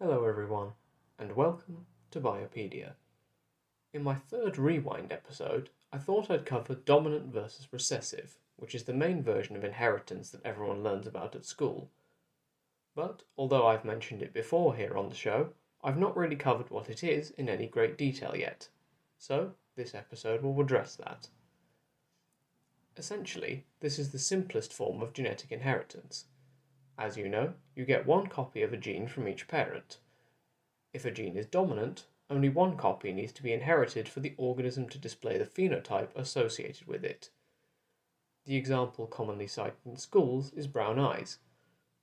Hello everyone, and welcome to Biopedia. In my third Rewind episode, I thought I'd cover dominant versus recessive, which is the main version of inheritance that everyone learns about at school. But, although I've mentioned it before here on the show, I've not really covered what it is in any great detail yet. So, this episode will address that. Essentially, this is the simplest form of genetic inheritance. As you know, you get one copy of a gene from each parent. If a gene is dominant, only one copy needs to be inherited for the organism to display the phenotype associated with it. The example commonly cited in schools is brown eyes.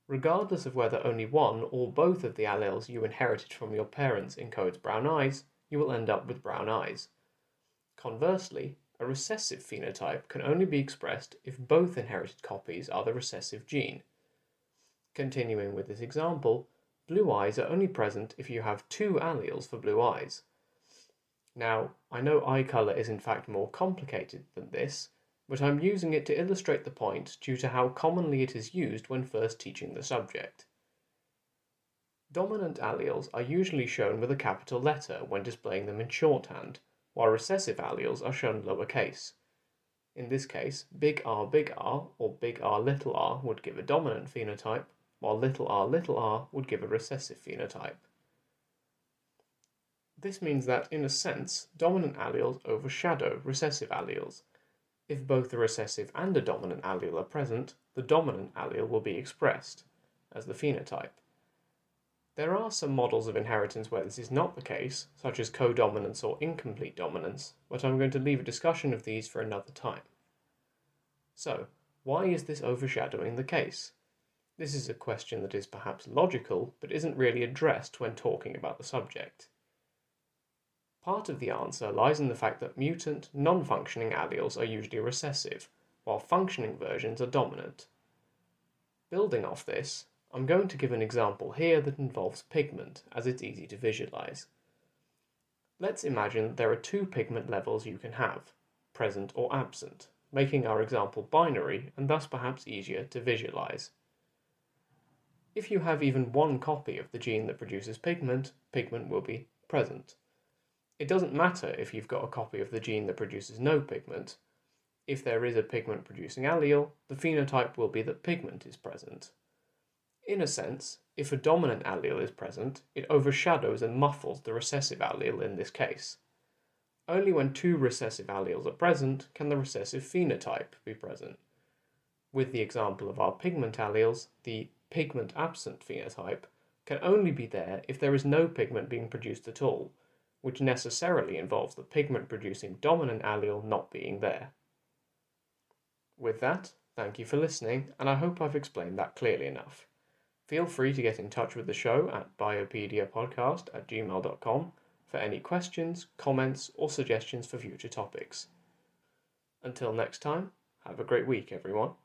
Regardless of whether only one or both of the alleles you inherited from your parents encodes brown eyes, you will end up with brown eyes. Conversely, a recessive phenotype can only be expressed if both inherited copies are the recessive gene. Continuing with this example, blue eyes are only present if you have two alleles for blue eyes. Now, I know eye colour is in fact more complicated than this, but I'm using it to illustrate the point due to how commonly it is used when first teaching the subject. Dominant alleles are usually shown with a capital letter when displaying them in shorthand, while recessive alleles are shown lowercase. In this case, big R or big R little r would give a dominant phenotype, while little r would give a recessive phenotype. This means that, in a sense, dominant alleles overshadow recessive alleles. If both a recessive and a dominant allele are present, the dominant allele will be expressed as the phenotype. There are some models of inheritance where this is not the case, such as codominance or incomplete dominance, but I'm going to leave a discussion of these for another time. So, why is this overshadowing the case? This is a question that is perhaps logical, but isn't really addressed when talking about the subject. Part of the answer lies in the fact that mutant, non-functioning alleles are usually recessive, while functioning versions are dominant. Building off this, I'm going to give an example here that involves pigment, as it's easy to visualize. Let's imagine there are two pigment levels you can have, present or absent, making our example binary and thus perhaps easier to visualize. If you have even one copy of the gene that produces pigment, pigment will be present. It doesn't matter if you've got a copy of the gene that produces no pigment. If there is a pigment-producing allele, the phenotype will be that pigment is present. In a sense, if a dominant allele is present, it overshadows and muffles the recessive allele in this case. Only when two recessive alleles are present can the recessive phenotype be present. With the example of our pigment alleles, the pigment-absent phenotype can only be there if there is no pigment being produced at all, which necessarily involves the pigment-producing dominant allele not being there. With that, thank you for listening, and I hope I've explained that clearly enough. Feel free to get in touch with the show at biopediapodcast@gmail.com for any questions, comments, or suggestions for future topics. Until next time, have a great week, everyone.